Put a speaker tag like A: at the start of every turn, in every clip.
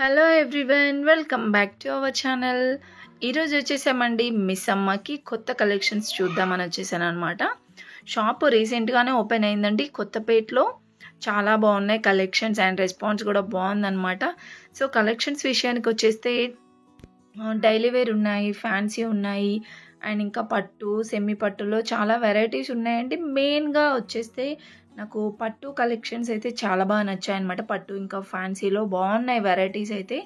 A: Hello everyone, welcome back to our channel. ఈరోజు వచ్చేసామండి miss అమ్మకి కొత్త కలెక్షన్స్ చూద్దామని వచ్చేసాను అనమాట. షాప్ రీసెంట్గానే ఓపెన్ అయిందండి కొత్తపేటలో. చాలా బాగున్నాయి కలెక్షన్స్ అండ్ రెస్పాన్స్ కూడా బాగుందన్నమాట. సో కలెక్షన్స్ విషయానికి వచ్చేస్తే డైలీ వేర్ ఉన్నాయి, ఫ్యాన్సీ ఉన్నాయి అండ్ ఇంకా పట్టు, సెమీ పట్టులో చాలా వెరైటీస్ ఉన్నాయండి. మెయిన్గా వచ్చేస్తే నాకు పట్టు కలెక్షన్స్ అయితే చాలా బాగా నచ్చాయన్నమాట. పట్టు ఇంకా ఫ్యాన్సీలో బాగున్నాయి వెరైటీస్ అయితే,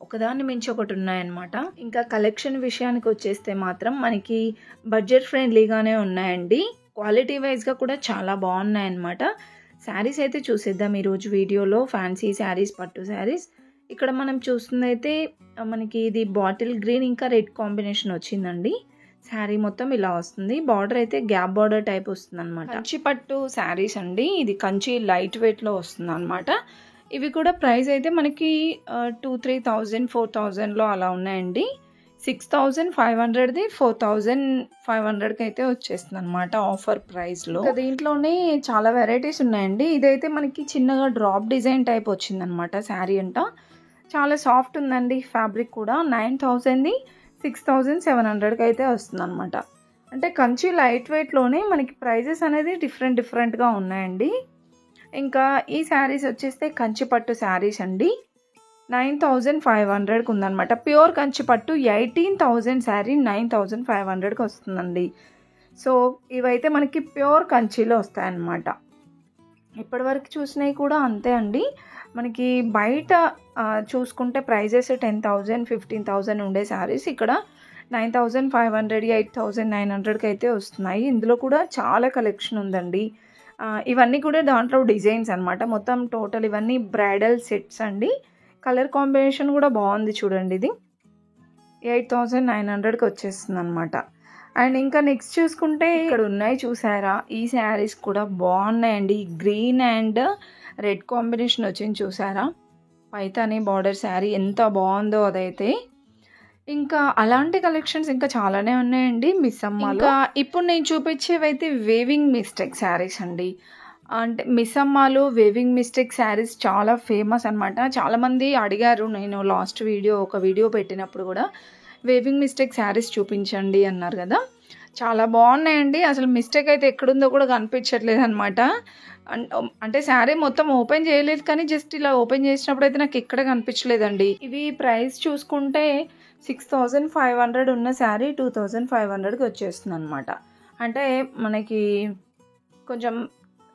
A: ఒకదాన్ని మించి ఒకటి ఉన్నాయన్నమాట. ఇంకా కలెక్షన్ విషయానికి వచ్చేస్తే మాత్రం మనకి బడ్జెట్ ఫ్రెండ్లీగానే ఉన్నాయండి. క్వాలిటీ వైజ్గా కూడా చాలా బాగున్నాయన్నమాట. శారీస్ అయితే చూసేద్దాం ఈరోజు వీడియోలో. ఫ్యాన్సీ శారీస్, పట్టు శారీస్. ఇక్కడ మనం చూస్తుంది అయితే మనకి ఇది బాటిల్ గ్రీన్ ఇంకా రెడ్ కాంబినేషన్ వచ్చిందండి. శారీ మొత్తం ఇలా వస్తుంది. బార్డర్ అయితే గ్యాప్ బార్డర్ టైప్ వస్తుంది అనమాట. కంచి పట్టు శారీస్ అండి. ఇది కంచి లైట్ వెయిట్లో వస్తుంది అనమాట. ఇవి కూడా ప్రైస్ అయితే మనకి 2,000-3,000 4,000లో అలా ఉన్నాయండి. 6,500ది 4,500కి అయితే వచ్చేస్తుంది అనమాట ఆఫర్ ప్రైస్లో. దీంట్లోనే చాలా వెరైటీస్ ఉన్నాయండి. ఇదైతే మనకి చిన్నగా డ్రాప్ డిజైన్ టైప్ వచ్చిందనమాట శారీ అంట. చాలా సాఫ్ట్ ఉందండి ఫ్యాబ్రిక్ కూడా. 9,000ది 6,700కి అయితే వస్తుంది అనమాట. అంటే కంచి లైట్ వెయిట్లోనే మనకి ప్రైజెస్ అనేది డిఫరెంట్గా ఉన్నాయండి. ఇంకా ఈ శారీస్ వచ్చేస్తే కంచి పట్టు శారీస్ అండి. 9,500కి ఉందన్నమాట. ప్యూర్ కంచి పట్టు 18,000 శారీ 9,500కి వస్తుందండి. సో ఇవైతే మనకి ప్యూర్ కంచిలో వస్తాయన్నమాట. ఇప్పటివరకు చూసినవి కూడా అంతే అండి. మనకి బయట చూసుకుంటే ప్రైజెస్ 10,000 15,000 ఉండే శారీస్ ఇక్కడ 9,500 8,900కి అయితే వస్తున్నాయి. ఇందులో కూడా చాలా కలెక్షన్ ఉందండి. ఇవన్నీ కూడా దాంట్లో డిజైన్స్ అనమాట. మొత్తం టోటల్ ఇవన్నీ బ్రైడల్ సెట్స్ అండి. కలర్ కాంబినేషన్ కూడా బాగుంది చూడండి. ఇది 8,900కి వచ్చేస్తుంది అనమాట. అండ్ ఇంకా నెక్స్ట్ చూసుకుంటే ఇక్కడ ఉన్నాయి చూసారా, ఈ శారీస్ కూడా బాగున్నాయండి. గ్రీన్ అండ్ రెడ్ కాంబినేషన్ వచ్చింది చూసారా. పైతాని బార్డర్ శారీ ఎంత బాగుందో అదైతే. ఇంకా అలాంటి కలెక్షన్స్ ఇంకా చాలానే ఉన్నాయండి మిస్ అమ్మలో. ఇంకా ఇప్పుడు నేను చూపించేవైతే వేవింగ్ మిస్టేక్ శారీస్ అండి. అంటే మిస్ అమ్మలో వేవింగ్ మిస్టేక్ శారీస్ చాలా ఫేమస్ అనమాట. చాలామంది అడిగారు, నేను లాస్ట్ ఒక వీడియో పెట్టినప్పుడు కూడా వేవింగ్ మిస్టేక్ శారీస్ చూపించండి అన్నారు కదా. చాలా బాగున్నాయండి. అసలు మిస్టేక్ అయితే ఎక్కడుందో కూడా కనిపించట్లేదు అనమాట. అంటే శారీ మొత్తం ఓపెన్ చేయలేదు కానీ జస్ట్ ఇలా ఓపెన్ చేసినప్పుడు అయితే నాకు ఎక్కడ కనిపించలేదండి. ఇవి ప్రైస్ చూసుకుంటే 6,500 ఉన్న శారీ 2,500కి వచ్చేస్తుంది అనమాట. అంటే మనకి కొంచెం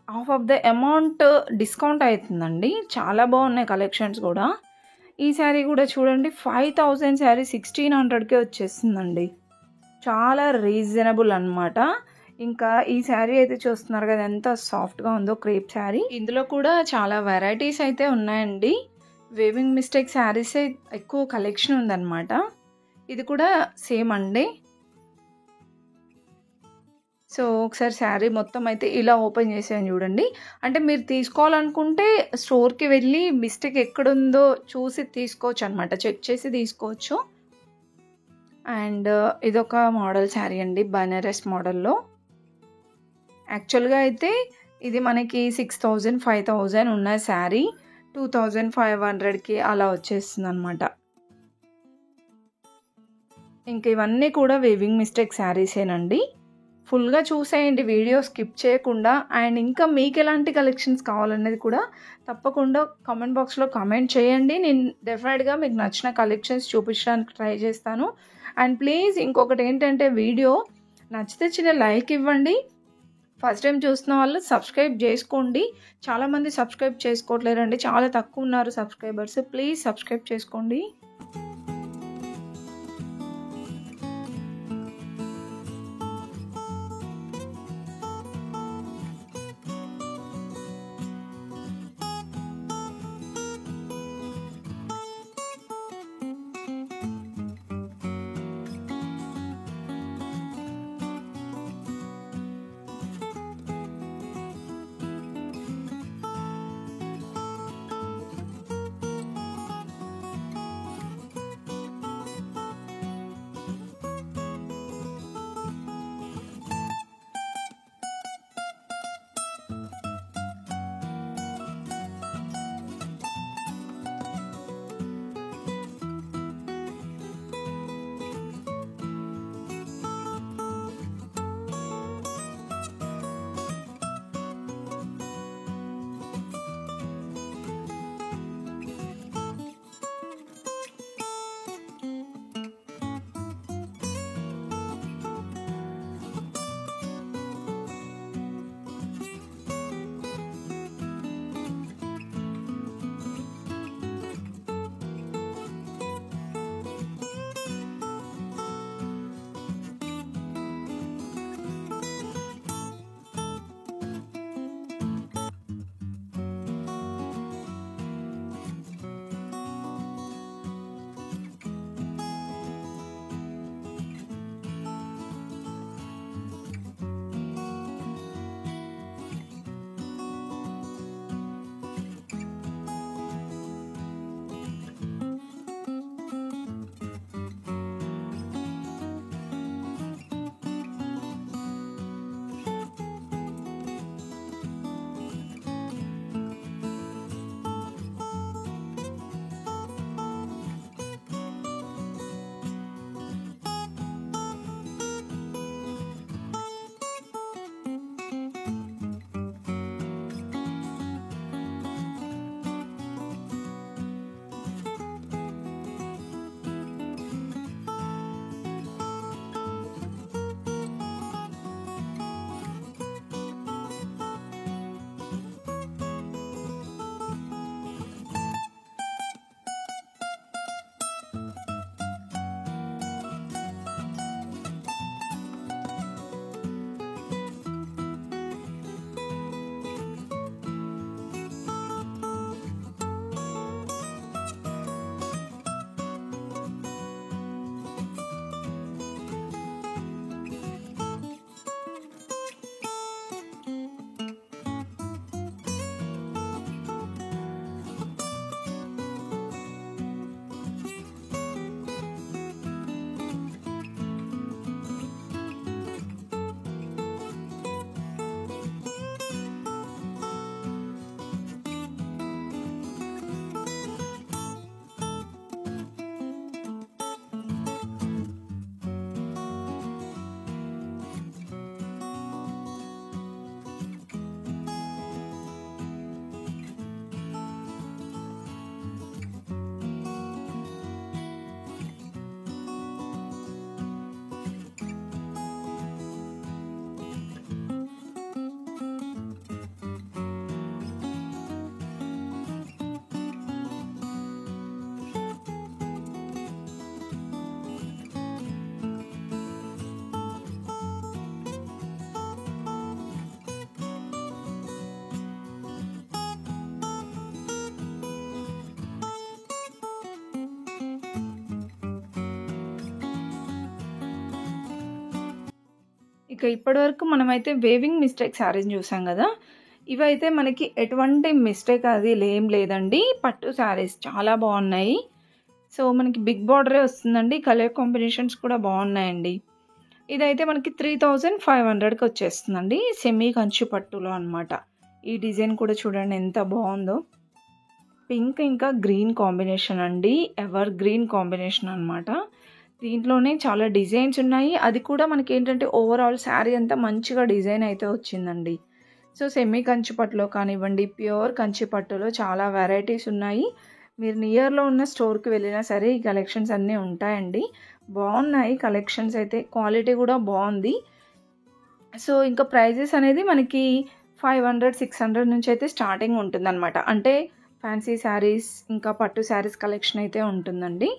A: half of the amount discount అవుతుందండి. చాలా బాగున్నాయి కలెక్షన్స్ కూడా. ఈ శారీ కూడా చూడండి 5,000 శారీ 1,600కే వచ్చేస్తుందండి. చాలా రీజనబుల్ అనమాట. ఇంకా ఈ శారీ అయితే చూస్తున్నారు కదా ఎంత సాఫ్ట్గా ఉందో, క్రేప్ శారీ. ఇందులో కూడా చాలా వెరైటీస్ అయితే ఉన్నాయండి. వేవింగ్ మిస్టేక్ శారీస్ ఎక్కువ కలెక్షన్ ఉందన్నమాట. ఇది కూడా సేమ్ అండి. సో ఒకసారి శారీ మొత్తం అయితే ఇలా ఓపెన్ చేసాను చూడండి. అంటే మీరు తీసుకోవాలనుకుంటే స్టోర్కి వెళ్ళి మిస్టేక్ ఎక్కడుందో చూసి తీసుకోవచ్చు అనమాట. చెక్ చేసి తీసుకోవచ్చు. అండ్ ఇదొక మోడల్ శారీ అండి, బనారస్ మోడల్లో. యాక్చువల్గా అయితే ఇది మనకి 6,000 5,000 ఉన్న శారీ 2,500కి అలా వచ్చేస్తుంది అనమాట. ఇంక ఇవన్నీ కూడా వేవింగ్ మిస్టేక్ శారీసేనండి. ఫుల్గా చూసేయండి వీడియో స్కిప్ చేయకుండా. అండ్ ఇంకా మీకు ఎలాంటి కలెక్షన్స్ కావాలనేది కూడా తప్పకుండా కామెంట్ బాక్స్లో కామెంట్ చేయండి. నేను డెఫినెట్గా మీకు నచ్చిన కలెక్షన్స్ చూపించడానికి ట్రై చేస్తాను. అండ్ ప్లీజ్ ఇంకొకటి ఏంటంటే, వీడియో నచ్చితే చిన్న లైక్ ఇవ్వండి. ఫస్ట్ టైం చూస్తున్న వాళ్ళు సబ్స్క్రైబ్ చేసుకోండి. చాలామంది సబ్స్క్రైబ్ చేసుకోవట్లేరండి, చాలా తక్కువ ఉన్నారు సబ్స్క్రైబర్స్. ప్లీజ్ సబ్స్క్రైబ్ చేసుకోండి. ఇక ఇప్పటివరకు మనమైతే వేవింగ్ మిస్టేక్ శారీస్ చూసాం కదా. ఇవైతే మనకి ఎటువంటి మిస్టేక్ అది ఏం లేదండి. పట్టు శారీస్ చాలా బాగున్నాయి. సో మనకి బిగ్ బార్డరే వస్తుందండి. కలర్ కాంబినేషన్స్ కూడా బాగున్నాయండి. ఇదైతే మనకి 3500కి వచ్చేస్తుందండి. సెమీ కంచి పట్టులో అనమాట. ఈ డిజైన్ కూడా చూడండి ఎంత బాగుందో. పింక్ ఇంకా గ్రీన్ కాంబినేషన్ అండి. ఎవర్ గ్రీన్ కాంబినేషన్ అనమాట. దీంట్లోనే చాలా డిజైన్స్ ఉన్నాయి. అది కూడా మనకి ఏంటంటే ఓవరాల్ శారీ అంతా మంచిగా డిజైన్ అయితే వచ్చిందండి. సో సెమీ కంచి పట్టులో కానివ్వండి, ప్యూర్ కంచి పట్టులో చాలా వెరైటీస్ ఉన్నాయి. మీరు నియర్లో ఉన్న స్టోర్కి వెళ్ళినా సరే ఈ కలెక్షన్స్ అన్నీ ఉంటాయండి. బాగున్నాయి కలెక్షన్స్ అయితే. క్వాలిటీ కూడా బాగుంది. సో ఇంకా ప్రైజెస్ అనేది మనకి 500, 600 నుంచి అయితే స్టార్టింగ్ ఉంటుందన్నమాట. అంటే ఫ్యాన్సీ శారీస్ ఇంకా పట్టు శారీస్ కలెక్షన్ అయితే ఉంటుందండి.